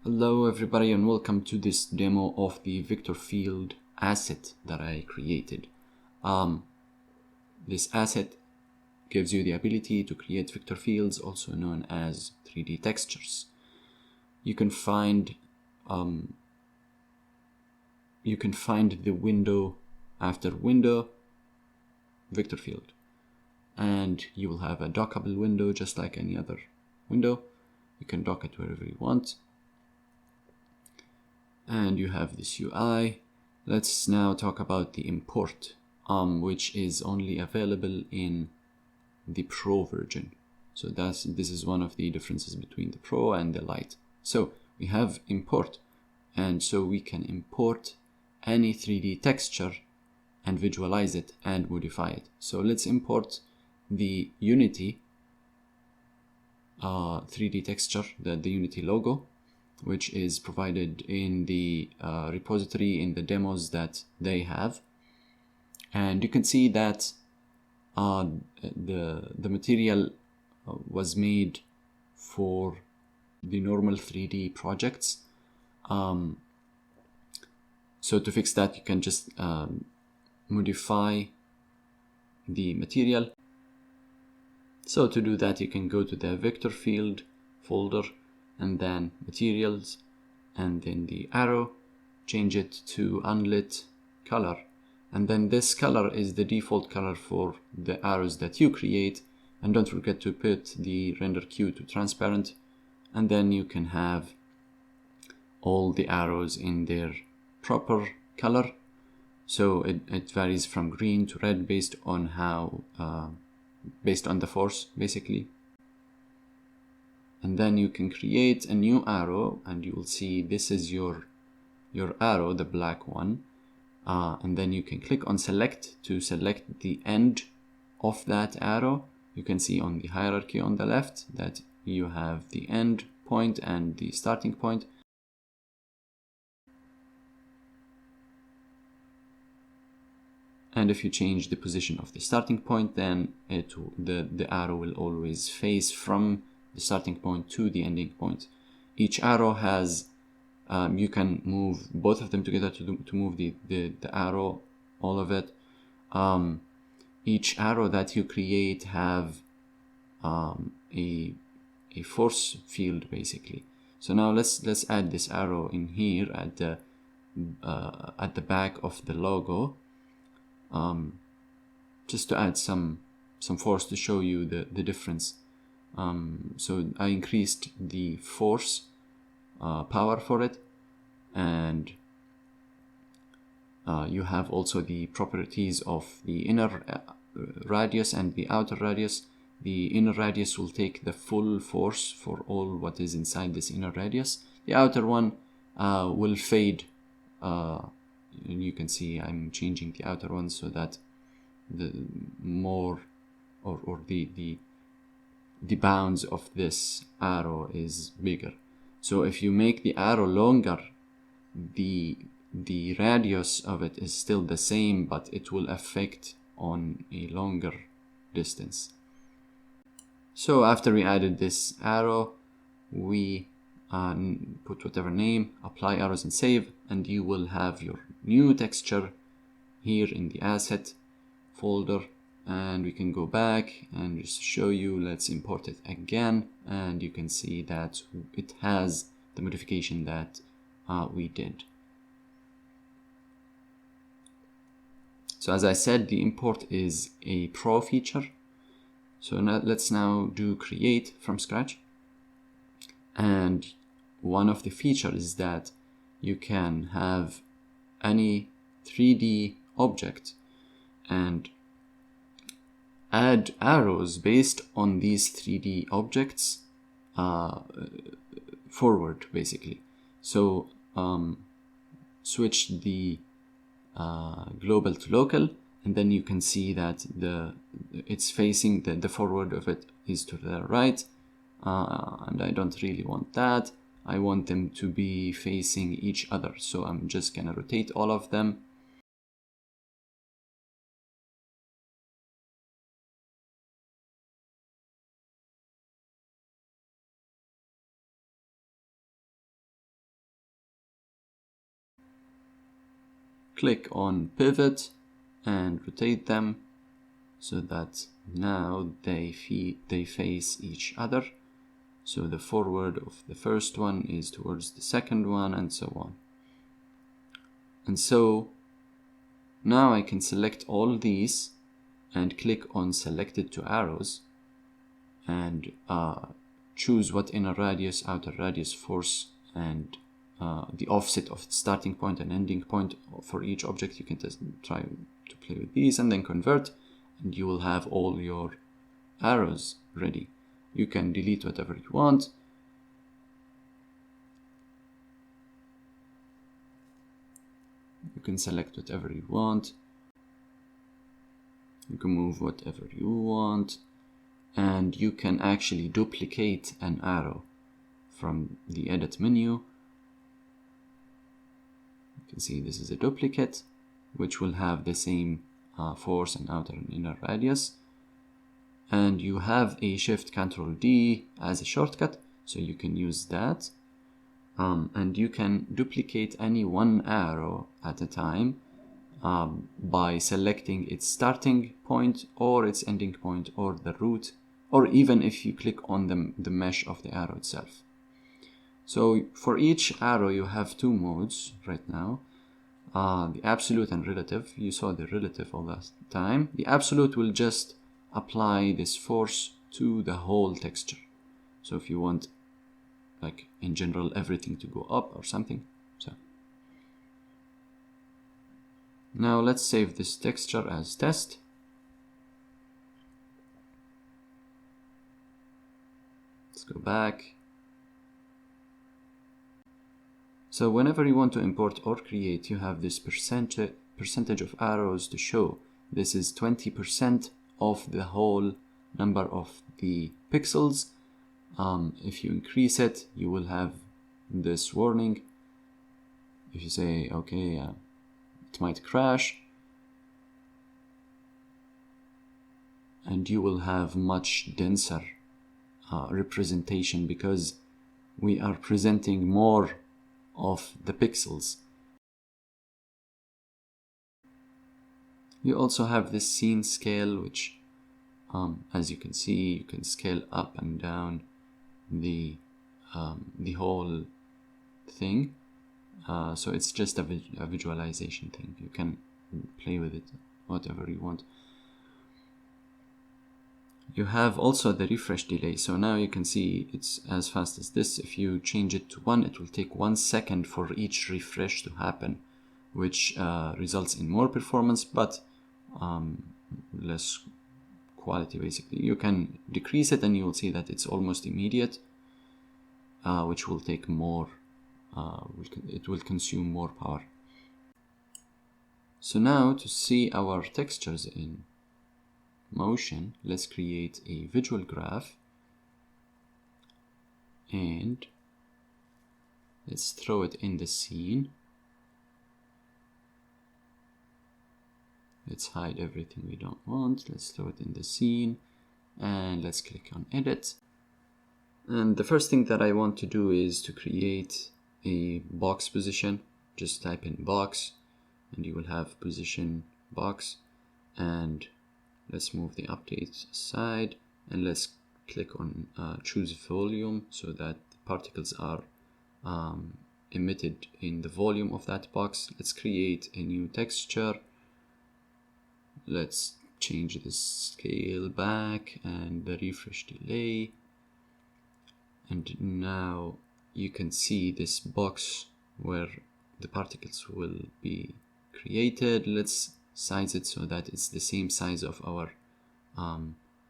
Hello everybody and welcome to this demo of the vector field asset that I created. This asset gives you the ability to create vector fields, also known as 3D textures. You can find the window after window vector field, and you will have a dockable window just like any other window. You can dock it wherever you want. And you have this UI. Let's now talk about the import, which is only available in the Pro version. So this is one of the differences between the Pro and the Lite. So we have import, and so we can import any 3D texture and visualize it and modify it. So let's import the Unity 3D texture, the Unity logo, which is provided in the repository in the demos that they have. And you can see that the material was made for the normal 3D projects. So to fix that, you can just modify the material. So to do that, you can go to the vector field folder and then materials, and then the arrow, change it to unlit color, and then this color is the default color for the arrows that you create. And don't forget to put the render queue to transparent, and then you can have all the arrows in their proper color. So it varies from green to red based on how based on the force, basically. And then you can create a new arrow, and you will see this is your arrow, the black one. And then you can click on select to select the end of that arrow. You can see on the hierarchy on the left that you have the end point and the starting point. And if you change the position of the starting point, then the arrow will always face from the starting point to the ending point. Each arrow has, you can move both of them together to move the arrow, all of it. Each arrow that you create have a force field, basically. So now let's add this arrow in here at the back of the logo, just to add some force to show you the difference. So I increased the force power for it, and you have also the properties of the inner radius and the outer radius. The inner radius will take the full force for all what is inside this inner radius. The outer one will fade. And you can see I'm changing the outer one so that the more or the bounds of this arrow is bigger. So if you make the arrow longer, the radius of it is still the same, but it will affect on a longer distance. So after we added this arrow, we put whatever name, apply arrows and save, and you will have your new texture here in the asset folder. And we can go back and just show you. Let's import it again, and you can see that it has the modification that we did. So as I said, the import is a Pro feature. So now let's do create from scratch. And one of the features is that you can have any 3D object and add arrows based on these 3D objects forward, basically. So switch the global to local, and then you can see that it's facing the forward of it is to the right, and I don't really want that. I want them to be facing each other, so I'm just gonna rotate all of them. click on pivot and rotate them so that now they face each other. So the forward of the first one is towards the second one, and so on. And so now I can select all these and click on selected to arrows and choose what inner radius, outer radius, force, and the offset of starting point and ending point for each object. You can try to play with these and then convert, and you will have all your arrows ready. You can delete whatever you want. You can select whatever you want. You can move whatever you want. And you can actually duplicate an arrow from the edit menu. You can see this is a duplicate, which will have the same force and outer and inner radius. And you have a Shift Ctrl D as a shortcut, so you can use that. And you can duplicate any one arrow at a time by selecting its starting point or its ending point or the root, or even if you click on the mesh of the arrow itself. So for each arrow you have two modes right now, the absolute and relative. You saw the relative all that time. The absolute will just apply this force to the whole texture. So if you want, like in general, everything to go up or something. So now let's save this texture as test. Let's go back. So whenever you want to import or create, you have this percentage of arrows to show. This is 20% of the whole number of the pixels. If you increase it, you will have this warning. If you say, okay, it might crash, and you will have much denser representation because we are presenting more of the pixels. You also have this scene scale, which as you can see, you can scale up and down the whole thing. So it's just a visualization thing. You can play with it whatever you want. You have also the refresh delay. So now you can see it's as fast as this. If you change it to 1, it will take 1 second for each refresh to happen, which results in more performance, but less quality basically. You can decrease it and you will see that it's almost immediate, which will take more, it will consume more power. So now to see our textures in motion, let's create a visual graph and let's throw it in the scene. Let's hide everything we don't want. Let's throw it in the scene and let's click on edit. And the first thing that I want to do is to create a box position. Just type in box and you will have position box, and let's move the updates aside and let's click on choose volume so that the particles are emitted in the volume of that box. Let's create a new texture. Let's change the scale back and the refresh delay. And now you can see this box where the particles will be created. Let's size it so that it's the same size of our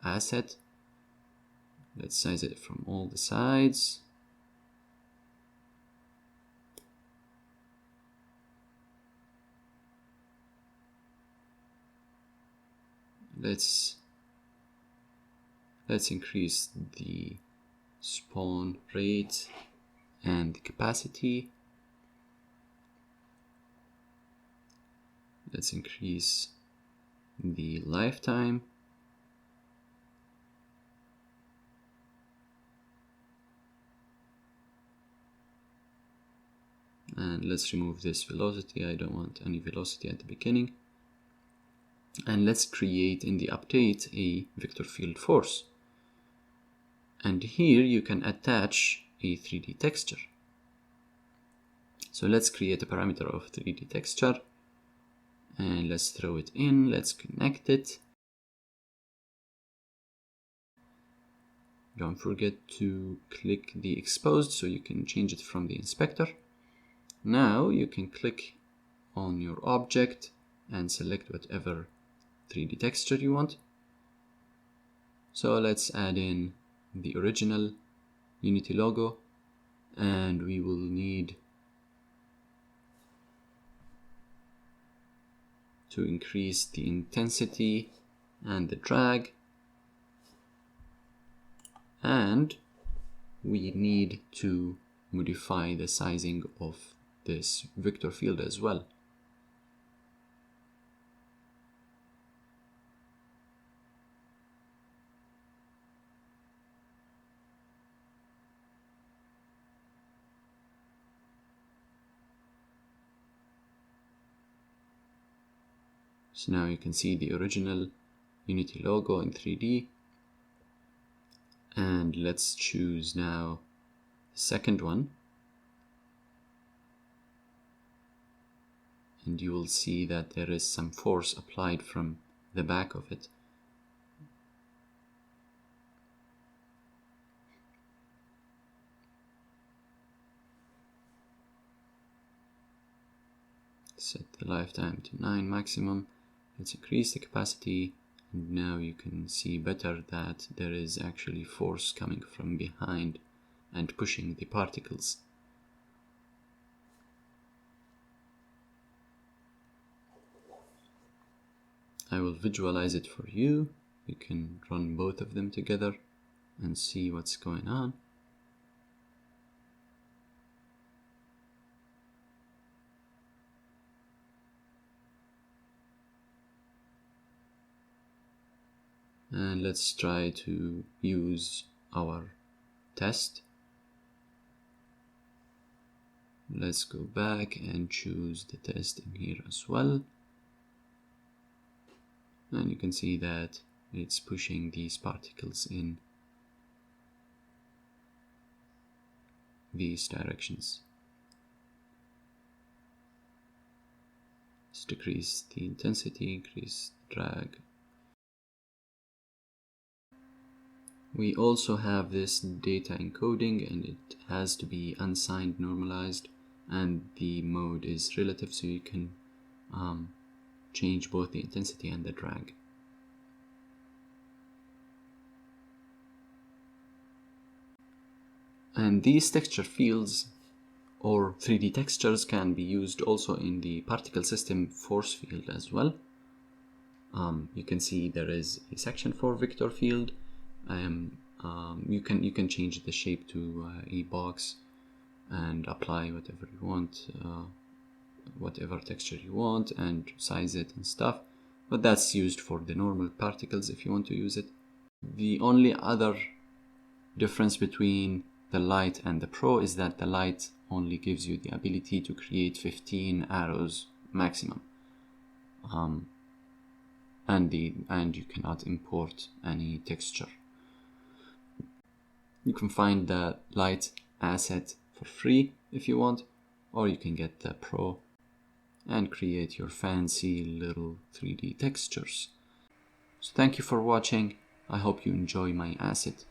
asset. Let's size it from all the sides. Let's increase the spawn rate and the capacity. Let's increase the lifetime. And let's remove this velocity. I don't want any velocity at the beginning. And let's create in the update a vector field force. And here you can attach a 3D texture. So let's create a parameter of 3D texture. And let's throw it in. Let's connect it. Don't forget to click the exposed so you can change it from the inspector. Now you can click on your object and select whatever 3D texture you want. So let's add in the original Unity logo, and we will need to increase the intensity and the drag, and we need to modify the sizing of this vector field as well. So now you can see the original Unity logo in 3D. And let's choose now the second one. And you will see that there is some force applied from the back of it. Set the lifetime to 9 maximum. Let's increase the capacity, and now you can see better that there is actually force coming from behind and pushing the particles. I will visualize it for you. You can run both of them together and see what's going on. And let's try to use our test. Let's go back and choose the test in here as well. And you can see that it's pushing these particles in these directions. Let's decrease the intensity, increase the drag. We also have this data encoding, and it has to be unsigned normalized, and the mode is relative, so you can change both the intensity and the drag. And these texture fields or 3D textures can be used also in the particle system force field as well. You can see there is a section for vector field. You can change the shape to a box and apply whatever you want, whatever texture you want, and size it and stuff. But that's used for the normal particles if you want to use it. The only other difference between the Lite and the Pro is that the Lite only gives you the ability to create 15 arrows maximum. And you cannot import any texture. You can find the Lite asset for free if you want, or you can get the Pro and create your fancy little 3D textures. So thank you for watching. I hope you enjoy my asset.